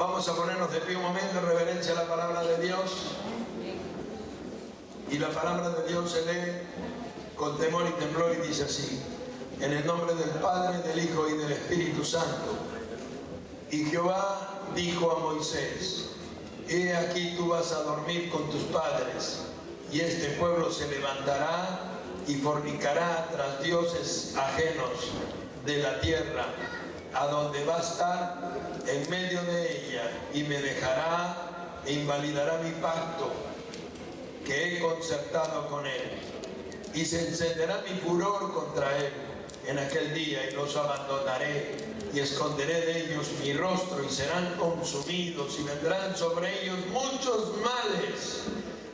Vamos a ponernos de pie un momento en reverencia a la palabra de Dios. Y la palabra de Dios se lee con temor y temblor y dice así: en el nombre del Padre, del Hijo y del Espíritu Santo. Y Jehová dijo a Moisés: he aquí tú vas a dormir con tus padres, y este pueblo se levantará y fornicará tras dioses ajenos de la tierra, a donde va a estar en medio de ella, y me dejará e invalidará mi pacto que he concertado con él, y se encenderá mi furor contra él en aquel día, y los abandonaré, y esconderé de ellos mi rostro, y serán consumidos, y vendrán sobre ellos muchos males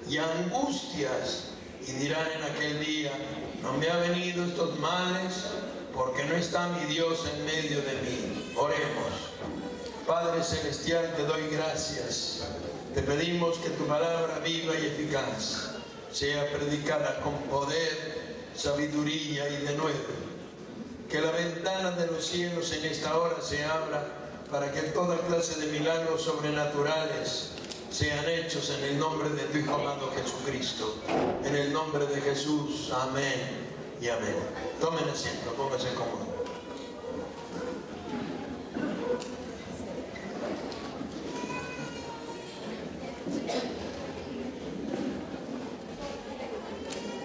y angustias, y dirán en aquel día: no me han venido estos males, porque no está mi Dios en medio de mí. Oremos. Padre celestial, te doy gracias. Te pedimos que tu palabra viva y eficaz sea predicada con poder, sabiduría y denuedo. Que la ventana de los cielos en esta hora se abra para que toda clase de milagros sobrenaturales sean hechos en el nombre de tu Hijo amado Jesucristo. En el nombre de Jesús, amén y amén. Tomen asiento, pónganse cómodos.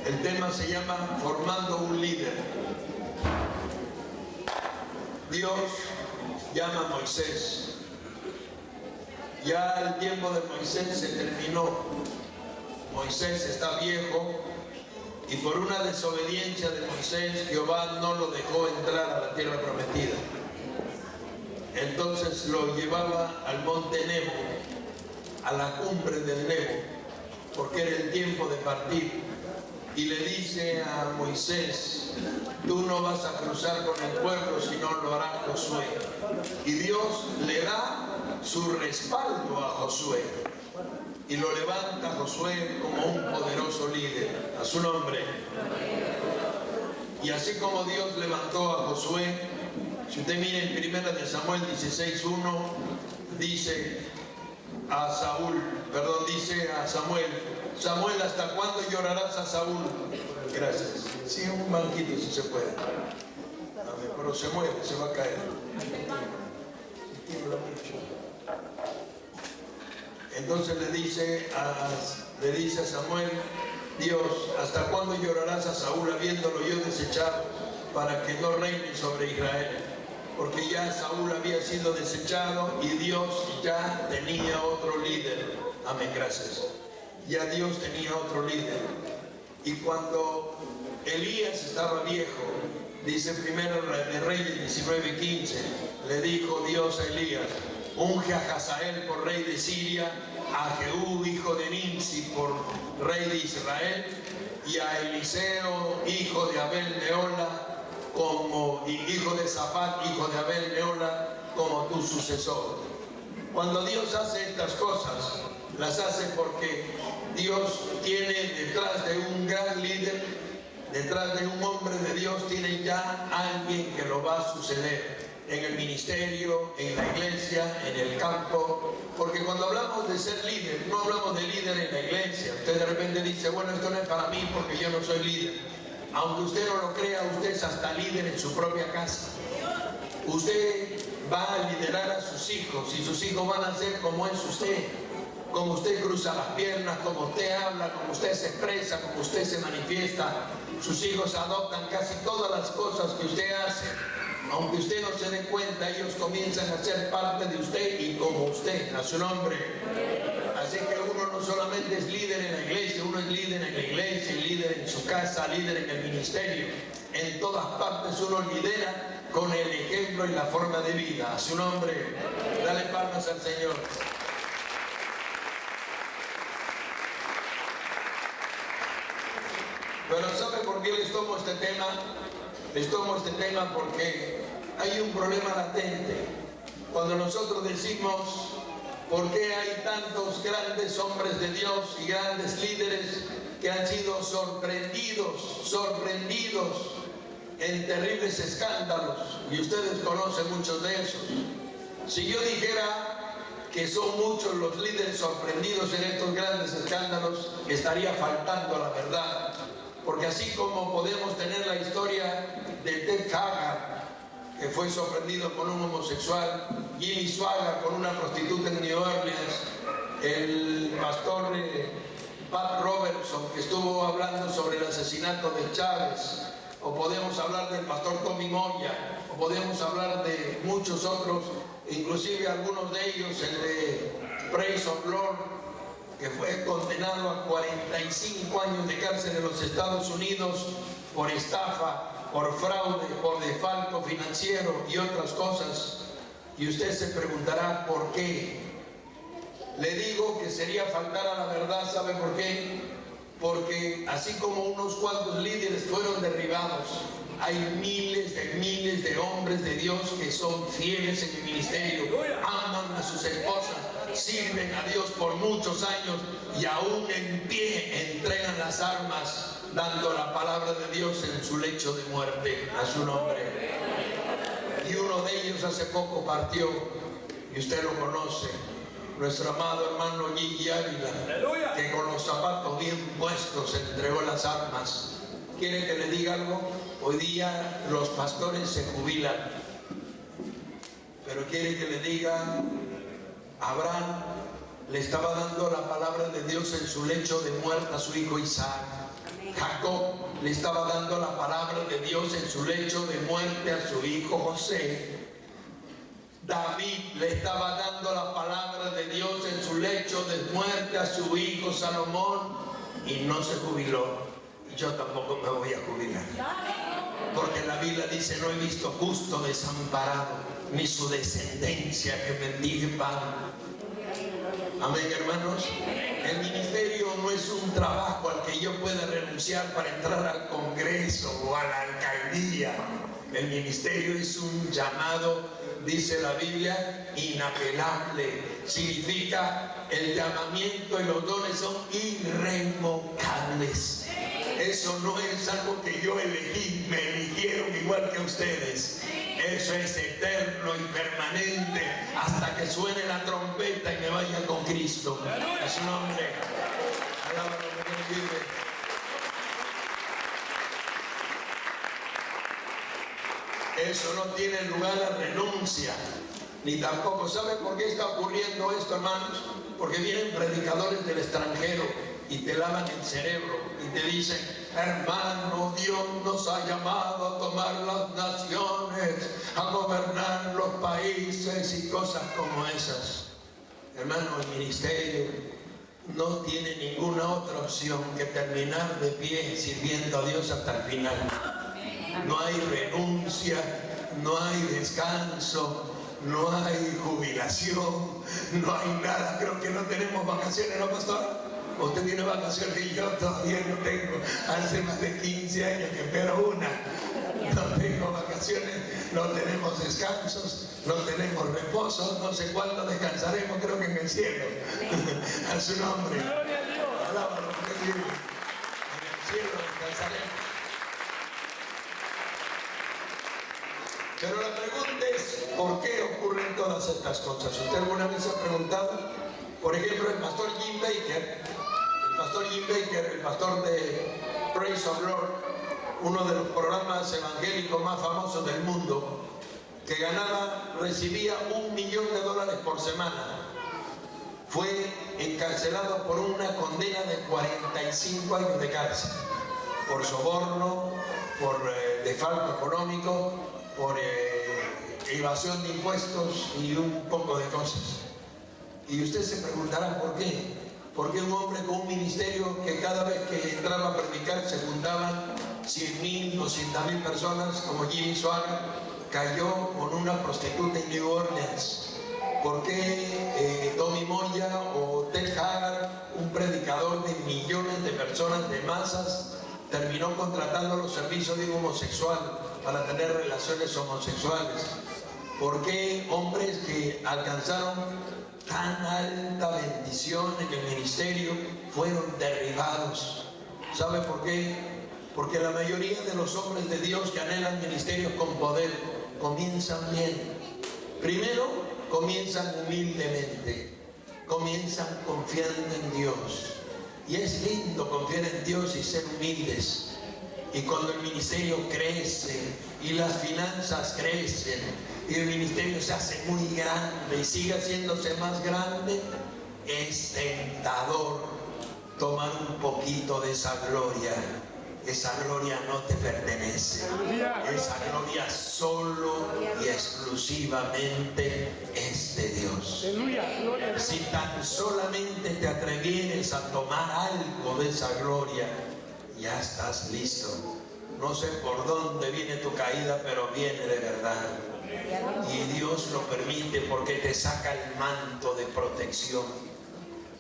El tema se llama Formando un líder. Dios llama a Moisés. Ya el tiempo de Moisés se terminó. Moisés está viejo, y por una desobediencia de Moisés, Jehová no lo dejó entrar a la tierra prometida. Entonces lo llevaba al monte Nebo, a la cumbre del Nebo, porque era el tiempo de partir. Y le dice a Moisés: tú no vas a cruzar con el pueblo, sino lo hará Josué. Y Dios le da su respaldo a Josué, y lo levanta a Josué como un poderoso líder. A su nombre. Y así como Dios levantó a Josué, si usted mira en 1 Samuel 16:1, dice a Samuel: Samuel, ¿hasta cuándo llorarás a Saúl? Gracias. Sí, un banquito si se puede. Amén. Pero se mueve, se va a caer. Entonces le dice a Samuel, Dios: ¿hasta cuándo llorarás a Saúl habiéndolo yo desechado, para que no reine sobre Israel? Porque ya Saúl había sido desechado y Dios ya tenía otro líder. Amén, gracias. Ya Dios tenía otro líder. Y cuando Elías estaba viejo, dice 1 de Reyes 19:15, le dijo Dios a Elías: unge a Hazael por rey de Siria, a Jehú hijo de Nimsi por rey de Israel, y a Eliseo hijo de Abel Meola, hijo de Safat hijo de Abel Meola, como tu sucesor. Cuando Dios hace estas cosas, las hace porque Dios tiene detrás de un gran líder, detrás de un hombre de Dios, tiene ya alguien que lo va a suceder en el ministerio, en la iglesia, en el campo. Porque cuando hablamos de ser líder, no hablamos de líder en la iglesia. Usted de repente dice: bueno, esto no es para mí porque yo no soy líder. Aunque usted no lo crea, usted es hasta líder en su propia casa. Usted va a liderar a sus hijos, y sus hijos van a ser como es usted. Como usted cruza las piernas, como usted habla, como usted se expresa, como usted se manifiesta. Sus hijos adoptan casi todas las cosas que usted hace. Aunque usted no se dé cuenta, ellos comienzan a ser parte de usted y como usted. A su nombre. Así que uno no solamente es líder en la iglesia, uno es líder en la iglesia, líder en su casa, líder en el ministerio. En todas partes uno lidera con el ejemplo y la forma de vida. A su nombre. Dale palmas al Señor. Pero ¿sabe por qué les tomo este tema? Les tomo este tema porque hay un problema latente. Cuando nosotros decimos: ¿por qué hay tantos grandes hombres de Dios y grandes líderes que han sido sorprendidos en terribles escándalos? Y ustedes conocen muchos de esos. Si yo dijera que son muchos los líderes sorprendidos en estos grandes escándalos, estaría faltando la verdad. Porque así como podemos tener la historia de Ted Haggard, que fue sorprendido con un homosexual, Jimmy Swaggart con una prostituta en New Orleans, el pastor Pat Robertson, que estuvo hablando sobre el asesinato de Chávez, o podemos hablar del pastor Tommy Moya, o podemos hablar de muchos otros, inclusive algunos de ellos, el de Praise of Lord, que fue condenado a 45 años de cárcel en los Estados Unidos por estafa, por fraude, por desfalco financiero y otras cosas. Y usted se preguntará ¿por qué? Le digo que sería faltar a la verdad. ¿Sabe por qué? Porque así como unos cuantos líderes fueron derribados, hay miles de hombres de Dios que son fieles en el ministerio, aman a sus esposas, sirven a Dios por muchos años y aún en pie entregan las armas, dando la palabra de Dios en su lecho de muerte a su nombre. Y uno de ellos hace poco partió, y usted lo conoce, nuestro amado hermano Gigi Ávila, que con los zapatos bien puestos entregó las armas. ¿Quiere que le diga algo? Hoy día los pastores se jubilan, pero quiere que le diga, Abraham le estaba dando la palabra de Dios en su lecho de muerte a su hijo Isaac. Jacob le estaba dando la palabra de Dios en su lecho de muerte a su hijo José. David le estaba dando la palabra de Dios en su lecho de muerte a su hijo Salomón y no se jubiló. Y yo tampoco me voy a jubilar. Porque la Biblia dice, no he visto justo desamparado, ni su descendencia que mendigue pan. Amén, hermanos. El ministerio no es un trabajo al que yo pueda renunciar para entrar al Congreso o a la alcaldía. El ministerio es un llamado, dice la Biblia, inapelable. Significa el llamamiento y los dones son irrevocables. Eso no es algo que yo elegí, me eligieron igual que ustedes. Eso es eterno y permanente hasta que suene la trompeta y me vaya con Cristo. A su nombre. Alábalo, que vive. Eso no tiene lugar a renuncia, ni tampoco. ¿Sabe por qué está ocurriendo esto, hermanos? Porque vienen predicadores del extranjero y te lavan el cerebro y te dicen, hermano, Dios nos ha llamado a tomar las naciones, a gobernar los países y cosas como esas. Hermano, el ministerio no tiene ninguna otra opción que terminar de pie sirviendo a Dios hasta el final. No hay renuncia, no hay descanso, no hay jubilación, no hay nada. Creo que no tenemos vacaciones, ¿no, pastor? Usted tiene vacaciones y yo todavía no tengo. Hace más de 15 años que espero una. No tengo vacaciones, no tenemos descansos, no tenemos reposo. No sé cuándo descansaremos, creo que en el cielo. A su nombre. Alábalo, porque vive. En el cielo descansaremos. Pero la pregunta es, ¿por qué ocurren todas estas cosas? ¿Usted alguna vez se ha preguntado? Por ejemplo, el pastor Jim Baker, el pastor de Praise of Lord, uno de los programas evangélicos más famosos del mundo, que recibía $1 millón por semana, fue encarcelado por una condena de 45 años de cárcel, por soborno, por desfalco económico, por evasión de impuestos y un poco de cosas. Y usted se preguntará ¿por qué? Porque un hombre con un ministerio que cada vez que entraba a predicar se juntaban 100,000, 200,000 personas, como Jimmy Swaggart, cayó con una prostituta en New Orleans. ¿Por qué Tommy Moya o Ted Haggard, un predicador de millones de personas, de masas, terminó contratando los servicios de un homosexual para tener relaciones homosexuales? ¿Por qué hombres que alcanzaron tan alta bendición en el ministerio fueron derribados? ¿Sabe por qué? Porque la mayoría de los hombres de Dios que anhelan ministerios con poder comienzan bien. Primero, comienzan humildemente, comienzan confiando en Dios. Y es lindo confiar en Dios y ser humildes. Y cuando el ministerio crece y las finanzas crecen y el ministerio se hace muy grande y sigue haciéndose más grande, es tentador tomar un poquito de esa gloria. Esa gloria no te pertenece. Esa gloria solo y exclusivamente es de Dios. Si tan solamente te atrevieres a tomar algo de esa gloria, ya estás listo. No sé por dónde viene tu caída, pero viene de verdad. Y Dios lo permite porque te saca el manto de protección.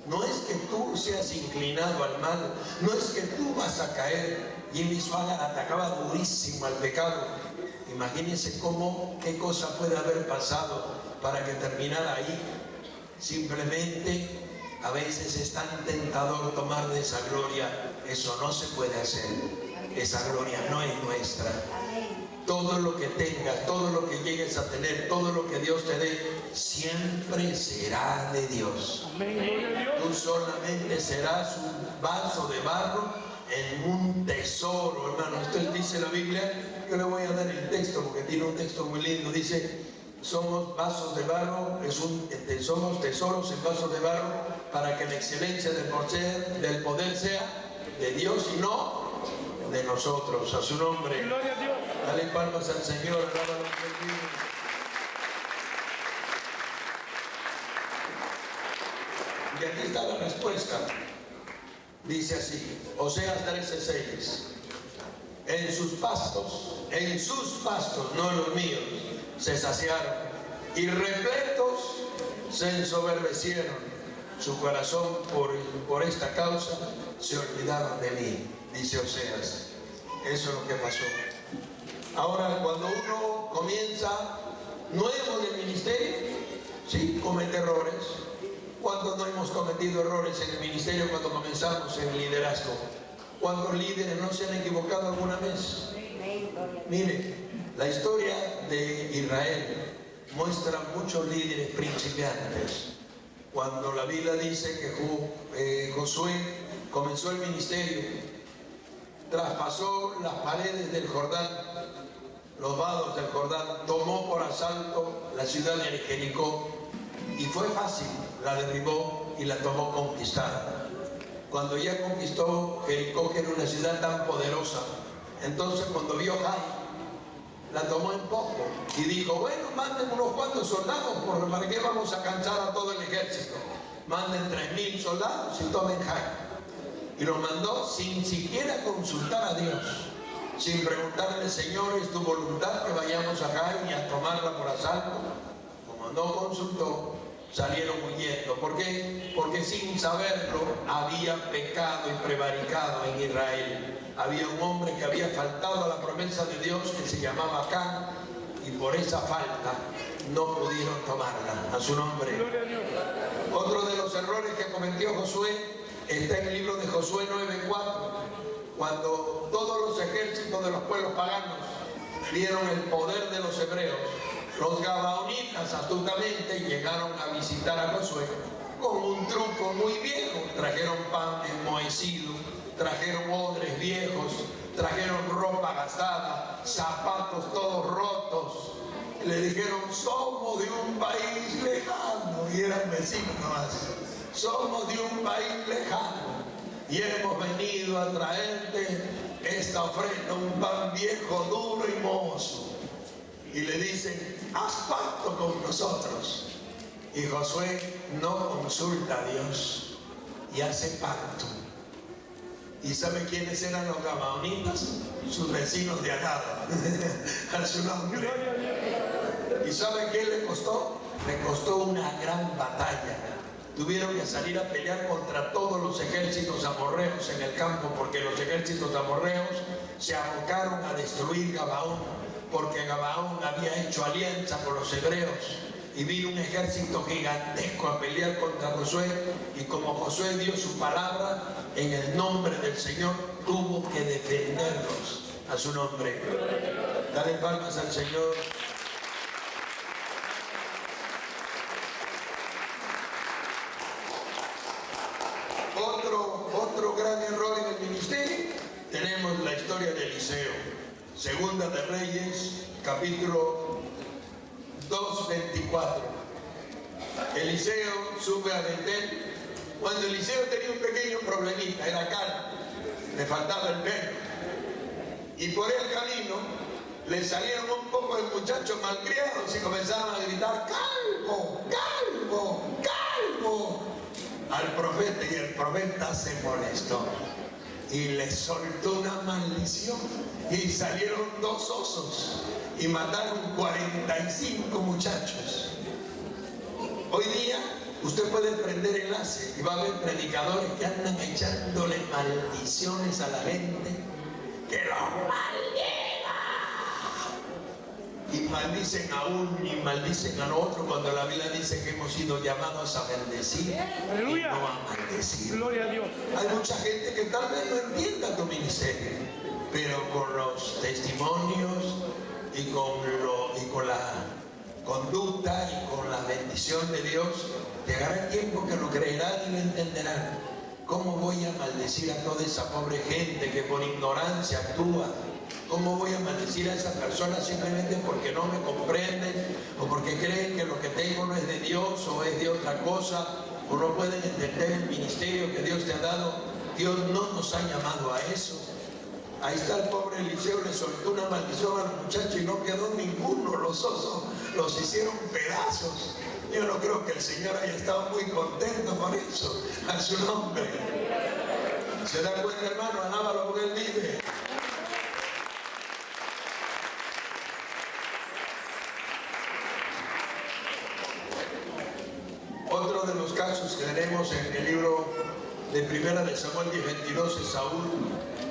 No es que tú seas inclinado al mal, no es que tú vas a caer. Jimmy Swaggart atacaba durísimo al pecado. Imagínense qué cosa puede haber pasado para que terminara ahí. Simplemente a veces es tan tentador tomar de esa gloria. Eso no se puede hacer. Esa gloria no es nuestra. Todo lo que tengas, todo lo que llegues a tener, todo lo que Dios te dé, siempre será de Dios. Tú solamente serás un vaso de barro en un tesoro, hermano. Esto dice la Biblia. Yo le voy a dar el texto porque tiene un texto muy lindo. Dice: somos vasos de barro, somos tesoros en vasos de barro, para que la excelencia del poder sea de Dios y no de nosotros. A su nombre. Gloria a Dios. Dale palmas al Señor. Alábalo. Y aquí está la respuesta. Dice así, Oseas 13:6. En sus pastos, no en los míos, se saciaron, y repletos se ensoberbecieron. Su corazón por esta causa se olvidaron de mí, dice Oseas. Eso es lo que pasó. Ahora, cuando uno comienza nuevo en el ministerio, sí, comete errores. ¿Cuántos no hemos cometido errores en el ministerio cuando comenzamos en el liderazgo? ¿Cuántos líderes no se han equivocado alguna vez? Mire, la historia de Israel muestra muchos líderes principiantes. Cuando la Biblia dice que Josué comenzó el ministerio, traspasó las paredes del Jordán, los vados del Jordán, tomó por asalto la ciudad de Jericó, y fue fácil, la derribó y la tomó conquistada. Cuando ya conquistó Jericó, que era una ciudad tan poderosa, entonces cuando vio Jai, la tomó en poco y dijo: bueno, manden unos cuantos soldados, ¿para qué vamos a cansar a todo el ejército? Manden 3,000 soldados y tomen Jai. Y los mandó sin siquiera consultar a Dios, sin preguntarle: Señor, ¿es tu voluntad que vayamos a Jai y a tomarla por asalto? Como no consultó, salieron huyendo. ¿Por qué? Porque sin saberlo había pecado y prevaricado en Israel. Había un hombre que había faltado a la promesa de Dios, que se llamaba Acán, y por esa falta no pudieron tomarla. A su nombre. Otro de los errores que cometió Josué está en el libro de Josué 9:4, cuando todos los ejércitos de los pueblos paganos vieron el poder de los hebreos. Los gabaonitas astutamente llegaron a visitar a Josué con un truco muy viejo. Trajeron pan enmohecido, trajeron odres viejos, trajeron ropa gastada, zapatos todos rotos. Le dijeron: somos de un país lejano, y eran vecinos nomás. Somos de un país lejano y hemos venido a traerte esta ofrenda, un pan viejo, duro y mohoso. Y le dicen: haz pacto con nosotros. Y Josué no consulta a Dios y hace pacto. ¿Y sabe quiénes eran los gabaonitas? Sus vecinos de al lado. A su nombre. ¿Y sabe qué le costó? Le costó una gran batalla. Tuvieron que salir a pelear contra todos los ejércitos amorreos en el campo, porque los ejércitos amorreos se abocaron a destruir Gabaón, porque Gabaón había hecho alianza con los hebreos, y vino un ejército gigantesco a pelear contra Josué, y como Josué dio su palabra, en el nombre del Señor tuvo que defenderlos. A su nombre. Dale palmas al Señor. capítulo 2:24. Eliseo sube a Betel. Cuando Eliseo tenía un pequeño problemita, era calvo, le faltaba el pelo. Y por el camino le salieron un poco de muchachos malcriados y comenzaron a gritar: ¡calvo! ¡calvo! ¡calvo! Al profeta, y el profeta se molestó y le soltó una maldición y salieron 2 osos y mataron 45 muchachos. Hoy día usted puede prender enlace y va a haber predicadores que andan echándole maldiciones a la gente, que los maldiga, y maldicen a uno y maldicen al otro, cuando la Biblia dice que hemos sido llamados a bendecir y no a maldecir. Gloria a Dios. Hay mucha gente que tal vez no entienda tu ministerio, pero con los testimonios y con la conducta y con la bendición de Dios, llegará el tiempo que lo creerán y lo entenderán. ¿Cómo voy a maldecir a toda esa pobre gente que por ignorancia actúa? ¿Cómo voy a maldecir a esa persona simplemente porque no me comprenden o porque creen que lo que tengo no es de Dios o es de otra cosa, o no pueden entender el ministerio que Dios te ha dado? Dios no nos ha llamado a eso. Ahí está el pobre Eliseo, le soltó una maldición a los muchachos y no quedó ninguno. Los osos los hicieron pedazos. Yo no creo que el Señor haya estado muy contento con eso. A su nombre. ¿Se da cuenta, hermano? Alábalo porque Él vive. Otro de los casos que tenemos en el libro de Primera de Samuel 10:22 es Saúl.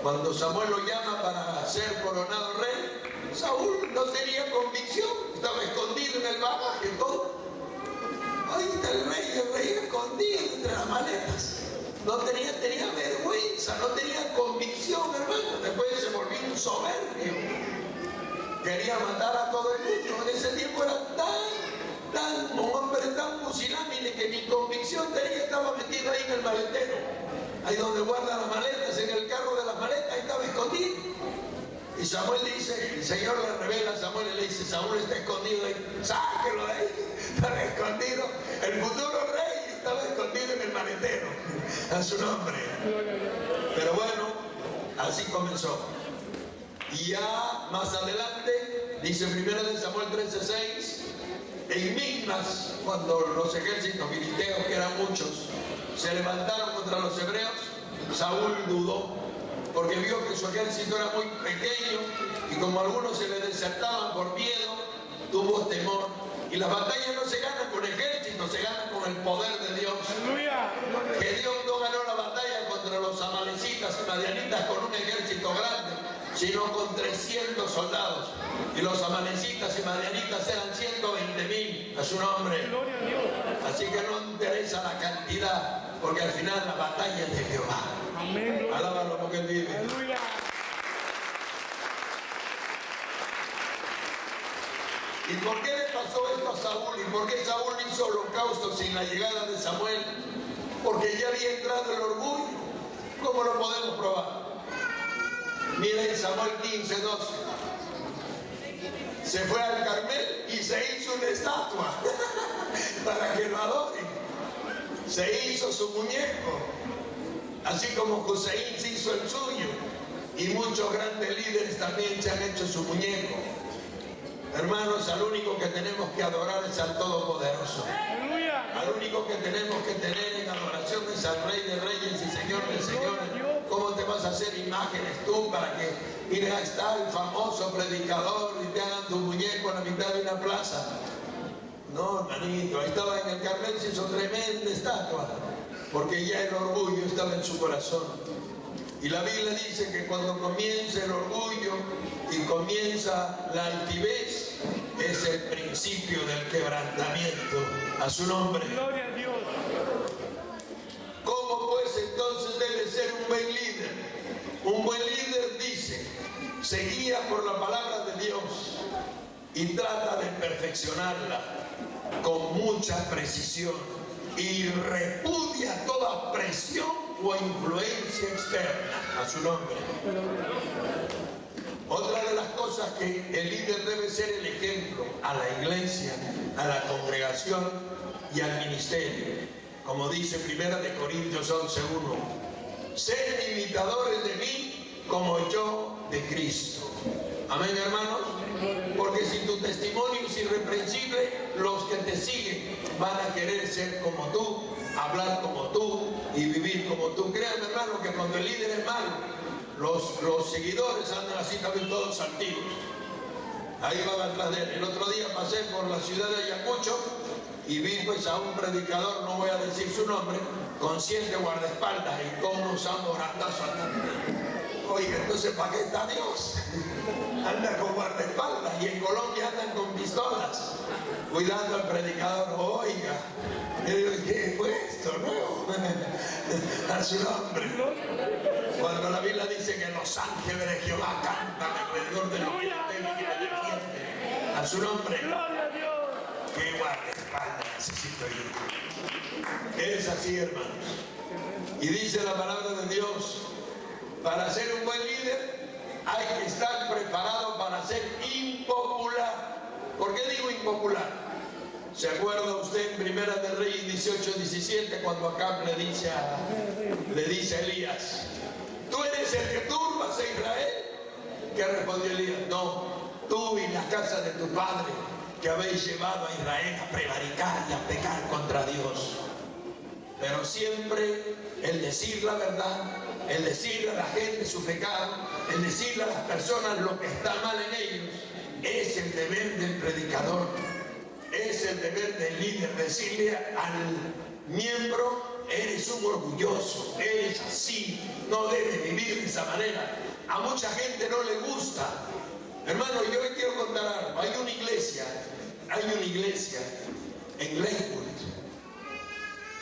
Cuando Samuel lo llama para ser coronado rey, Saúl no tenía convicción, estaba escondido en el bagaje, todo. Ahí está el rey escondido entre las maletas. No tenía vergüenza, no tenía convicción, hermano. Después se volvió un soberbio. Quería matar a todo el mundo. En ese tiempo era un hombre tan pusilánime que mi convicción tenía, estaba metido ahí en el maletero. Ahí donde guarda las maletas, en el carro de las maletas, ahí estaba escondido. Y Samuel dice, el Señor le revela a Samuel y le dice: Saúl está escondido ahí, sáquelo de ahí, estaba escondido. El futuro rey estaba escondido en el maletero, a su nombre. Pero bueno, así comenzó. Y ya más adelante, dice 1 Samuel 13:6, en Micmas, cuando los ejércitos filisteos, que eran muchos, se levantaron contra los hebreos, Saúl dudó, porque vio que su ejército era muy pequeño y como algunos se le desertaban por miedo, tuvo temor. Y las batallas no se ganan con ejércitos, se ganan con el poder de Dios. Que Dios no ganó la batalla contra los amalecitas y madianitas con un ejército grande, sino con 300 soldados. Y los amalecitas y madianitas eran 120,000, a su nombre. Así que no interesa la cantidad, porque al final la batalla es de Jehová. Amén. Alábalo porque Él vive. Aleluya. ¿Y por qué le pasó esto a Saúl? ¿Y por qué Saúl hizo holocausto sin la llegada de Samuel? Porque ya había entrado el orgullo. ¿Cómo lo podemos probar? Miren Samuel 15:12. Se fue al Carmel y se hizo una estatua para que lo adoren. Se hizo su muñeco, así como Hussein se hizo el suyo. Y muchos grandes líderes también se han hecho su muñeco. Hermanos, al único que tenemos que adorar es al Todopoderoso. Al único que tenemos que tener en adoración es al Rey de Reyes y Señor de Señores. ¿Cómo te vas a hacer imágenes tú para que, mira, está el famoso predicador y te hagan tu muñeco en la mitad de una plaza? No, hermanito, ahí estaba en el Carmel, se hizo tremenda estatua, porque ya el orgullo estaba en su corazón. Y la Biblia dice que cuando comienza el orgullo y comienza la altivez, es el principio del quebrantamiento. A su nombre. Gloria a Dios. ¿Cómo pues entonces debe ser un buen líder? Un buen líder dice, se guía por la palabra de Dios y trata de perfeccionarla con mucha precisión y repudia toda presión o influencia externa. A su nombre. Otra de las cosas cosas que el líder debe ser el ejemplo a la iglesia, a la congregación y al ministerio. Como dice 1 Corintios 11:1, sed imitadores de mí como yo de Cristo. Amén, hermanos. Porque si tu testimonio es irreprensible, los que te siguen van a querer ser como tú, hablar como tú y vivir como tú. Créanme, hermano, que cuando el líder es malo, los seguidores andan así también todos saltivos. Ahí van atrás de él. El otro día pasé por la ciudad de Ayacucho y vi pues a un predicador, no voy a decir su nombre, con 7 guardaespaldas y todos usando orandazos. Oiga, entonces ¿para qué está Dios? Anda con guardaespaldas y en Colombia andan con pistolas cuidando al predicador. Oiga, ¿qué fue esto? No, a su nombre. Cuando la Biblia dice que los ángeles de Jehová cantan alrededor de los que defienden, a su nombre. ¿Qué guardaespaldas necesito yo? Es así, hermanos. Y dice la palabra de Dios, para ser un buen líder hay que estar preparado para ser impopular. ¿Por qué digo impopular? ¿Se acuerda usted en Primera de Reyes 18:17 cuando Acab le dice a Elías, ¿tú eres el que turbas a Israel? ¿Qué respondió Elías? No, tú y la casa de tu padre que habéis llevado a Israel a prevaricar y a pecar contra Dios. Pero siempre el decir la verdad, el decirle a la gente su pecado, el decirle a las personas lo que está mal en ellos, es el deber del predicador, es el deber del líder, decirle al miembro, eres un orgulloso, eres así, no debes vivir de esa manera. A mucha gente no le gusta. Hermano, yo les quiero contar algo. Hay una iglesia en Lakewood.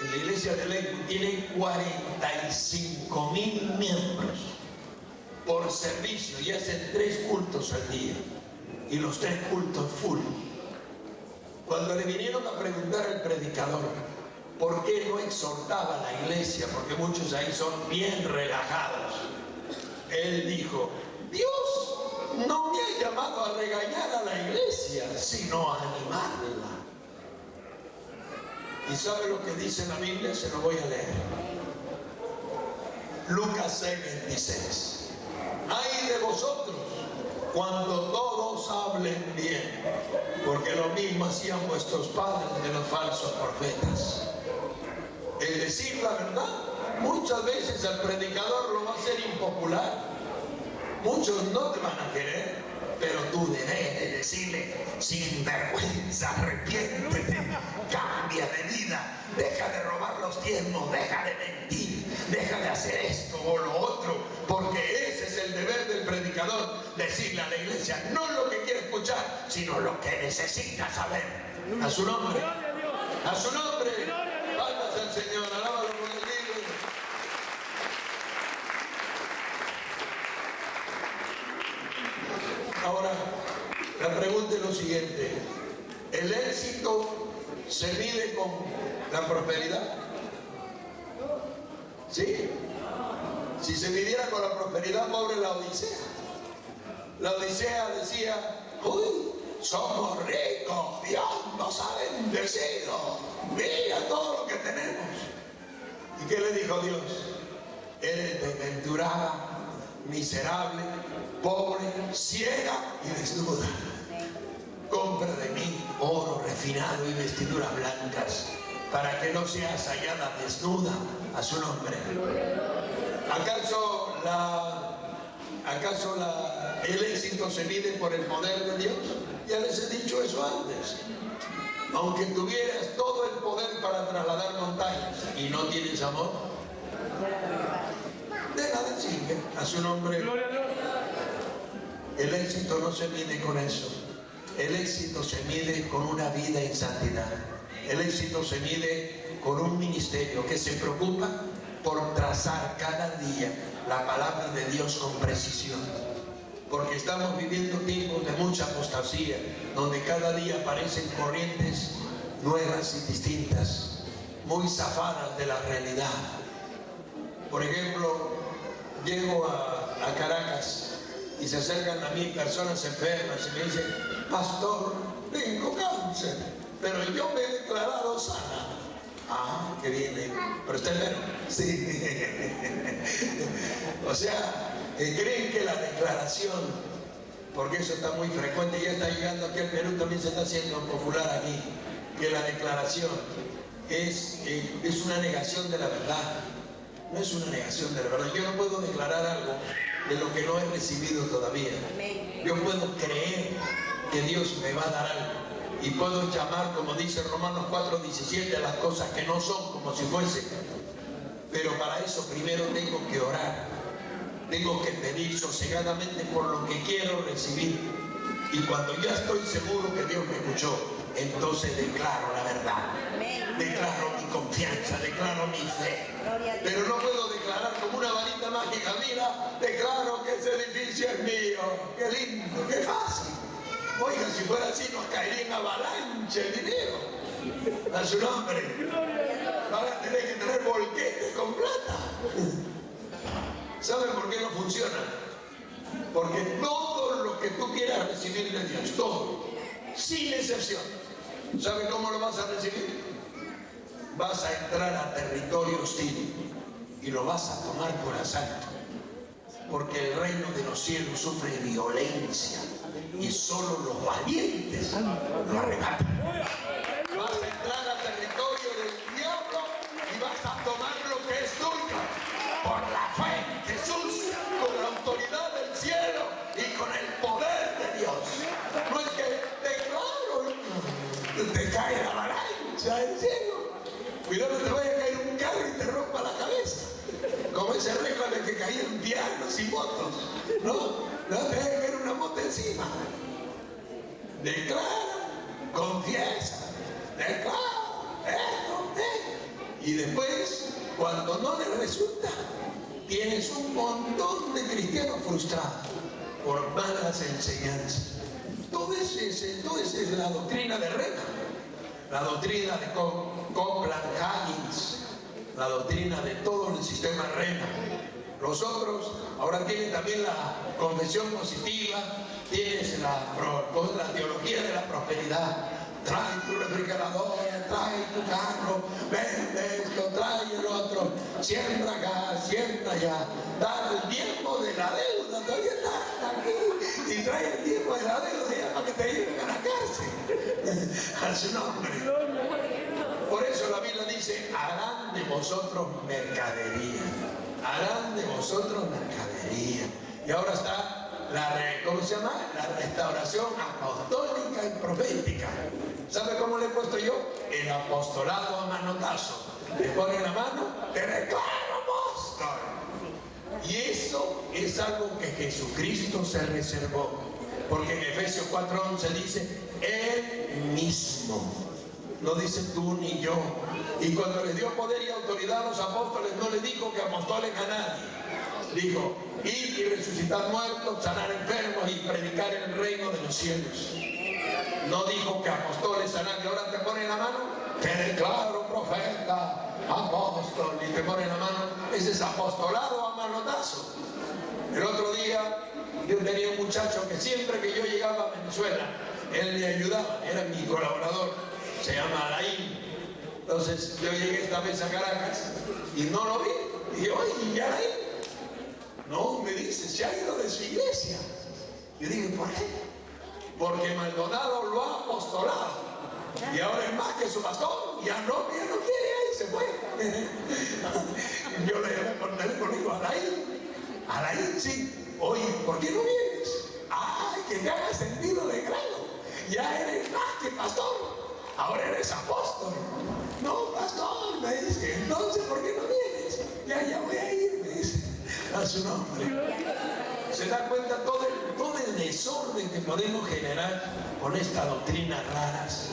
En la iglesia de Lakewood tiene 45,000 miembros por servicio y hacen 3 cultos al día. Y los 3 cultos full. Cuando le vinieron a preguntar al predicador por qué no exhortaba a la iglesia, porque muchos ahí son bien relajados, él dijo, Dios no me ha llamado a regañar a la iglesia, sino a animarla. ¿Y sabe lo que dice la Biblia? Se lo voy a leer. Lucas 6:26. ¡Ay de vosotros cuando todos hablen bien! Porque lo mismo hacían vuestros padres de los falsos profetas. El decir la verdad, muchas veces al predicador lo va a hacer impopular. Muchos no te van a querer, pero tú debes de decirle, sin vergüenza, arrepiéntete, cambia de vida, deja de robar los diezmos, deja de mentir, deja de hacer esto o lo otro, porque ese es el deber del predicador, decirle a la iglesia no lo que quiere escuchar, sino lo que necesita saber. A su nombre, a su nombre, palmas al Señor, alábalo con el libro. Ahora, la pregunta es lo siguiente: ¿el éxito se mide con la prosperidad? ¿Sí? Si se midiera con la prosperidad, pobre la Odisea. La Odisea decía, uy, somos ricos, Dios nos ha bendecido, mira todo lo que tenemos. ¿Y qué le dijo Dios? Eres desventurada, miserable, pobre, ciega y desnuda. Compra de mí oro refinado y vestiduras blancas, para que no seas hallada desnuda. A su nombre. ¿Acaso el éxito se mide por el poder de Dios? Ya les he dicho eso antes. Aunque tuvieras todo el poder para trasladar montañas y no tienes amor, de nada sirve. A su nombre. El éxito no se mide con eso. El éxito se mide con una vida en santidad. El éxito se mide con un ministerio que se preocupa por trazar cada día la palabra de Dios con precisión. Porque estamos viviendo tiempos de mucha apostasía, donde cada día aparecen corrientes nuevas y distintas, muy zafadas de la realidad. Por ejemplo, llego a Caracas y se acercan a mí personas enfermas y me dicen, pastor, tengo cáncer, pero yo me he declarado sana. Ah, qué bien, pero está enfermo. Sí. O sea, creen que la declaración, porque eso está muy frecuente, ya está llegando aquí al Perú, también se está haciendo popular aquí, que la declaración es una negación de la verdad. No es una negación de la verdad. Yo no puedo declarar algo de lo que no he recibido todavía. Yo puedo creer que Dios me va a dar algo y puedo llamar, como dice Romanos 4:17, a las cosas que no son como si fuesen. Pero para eso primero tengo que orar, tengo que pedir sosegadamente por lo que quiero recibir, y cuando ya estoy seguro que Dios me escuchó, entonces declaro la verdad, declaro mi confianza, declaro mi fe. Pero no puedo declarar como una varita mágica, mira, declaro que ese edificio es mío, qué lindo, qué fácil. Oiga, si fuera así nos caería en avalancha el dinero. A su nombre. Van a tener que tener bolquetes con plata. ¿Saben por qué no funciona? Porque todo lo que tú quieras recibir de Dios, todo, sin excepción, ¿saben cómo lo vas a recibir? Vas a entrar a territorio hostil y lo vas a tomar por asalto, porque el reino de los cielos sufre violencia y solo los valientes lo arrebatan. Vas a entrar a territorio del diablo y vas a tomar lo que es tuyo por la fe en Jesús, con la autoridad del cielo y con el poder de Dios. No es que declaro, te cae la avalancha del cielo. Cuidado, te vaya a caer un carro y te rompa la cabeza, como ese récord de que caían pianos y motos. No te vaya a caer una moto encima. Declara, confiesa, declara esto, y después, cuando no le resulta, tienes un montón de cristianos frustrados por malas enseñanzas. Todo eso es la doctrina de Rema, la doctrina de Copeland, Higgins, la doctrina de todo el sistema Rema. Los otros ahora tienen también la confesión positiva, tienes la teología de la prosperidad. Trae tu refrigeradora, trae tu carro, vende esto, trae el otro, siembra acá, siembra allá, da el tiempo de la deuda, todavía está aquí, y trae el tiempo de la deuda ya para que te lleven a la cárcel. A su nombre. Por eso la Biblia dice, harán de vosotros mercadería, harán de vosotros mercadería. Y ahora está ¿cómo se llama? La restauración apostólica y profética. ¿Sabe cómo le he puesto yo? El apostolado a manotazo. Le pone la mano, te declaro apóstol. Y eso es algo que Jesucristo se reservó. Porque en Efesios 4:11 dice, Él mismo. No dice tú ni yo. Y cuando les dio poder y autoridad a los apóstoles, no les dijo que apostolen a nadie. Dijo, ir y resucitar muertos, sanar enfermos y predicar el reino de los cielos. No dijo que apostoles a nadie. Ahora te ponen la mano, te declaro profeta, apóstol, y te ponen la mano. Ese es apostolado a manotazo. El otro día yo tenía un muchacho que siempre que yo llegaba a Venezuela, él me ayudaba, era mi colaborador, se llama Alain. Entonces yo llegué esta vez a Caracas y no lo vi. Y dije, oye, ¿y Alain? No, me dice, se ha ido de su iglesia. Yo dije, ¿por qué? Porque Maldonado lo ha apostolado. Y ahora es más que su pastor. Ya no quiere, ahí se fue. Yo le llamé por teléfono y digo, Alain, sí. Oye, ¿por qué no vienes? Ay, que te han ascendido de grado. Ya eres más que pastor. Ahora eres apóstol. No, pastor, me dice. Entonces, ¿por qué no vienes? Ya voy a ir, me dice. A su nombre. Se da cuenta todo el desorden que podemos generar con estas doctrinas raras,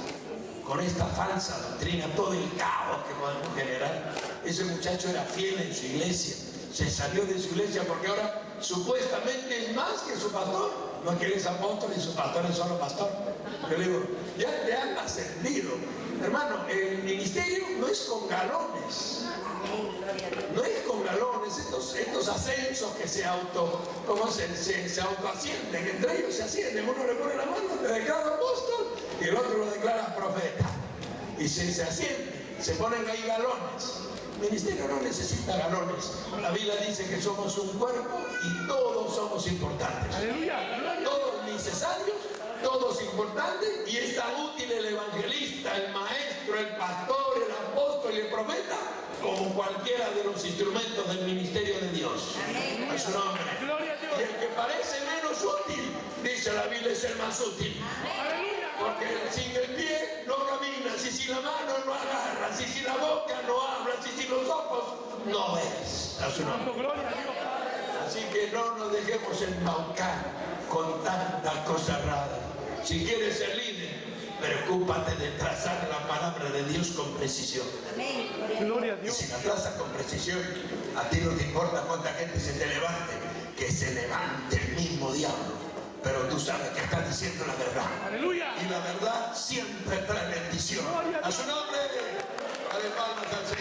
con esta falsa doctrina, todo el caos que podemos generar. Ese muchacho era fiel en su iglesia, se salió de su iglesia porque ahora supuestamente es más que su pastor. No es que él es apóstol y su pastor es solo pastor. Yo le digo, ya te han ascendido. Hermano, el ministerio no es es con galones. No es con galones, estos ascensos que se autoascienden, entre ellos se ascienden, uno le pone la mano, le declara apóstol y el otro lo declara profeta. Y se ascienden, se ponen ahí galones. El ministerio no necesita galones. La Biblia dice que somos un cuerpo y todos somos importantes. Todos necesarios, todos importantes, y es tan útil el evangelista, el maestro, el pastor, el apóstol y el profeta como cualquiera de los instrumentos del ministerio de Dios. A su nombre. Y el que parece menos útil, dice la Biblia, es el más útil. Porque sin el pie no caminas, y sin la mano no agarras, y sin la boca no hablas, y sin los ojos no ves. A su nombre. Así que no nos dejemos embaucar con tantas cosas raras. Si quieres ser líder, preocúpate de trazar la palabra de Dios con precisión. Gloria a Dios. Y si la trazas con precisión, a ti no te importa cuánta gente se te levante, que se levante el mismo diablo. Pero tú sabes que está diciendo la verdad. Aleluya. Y la verdad siempre trae bendición. A su nombre, dale palmas al Señor.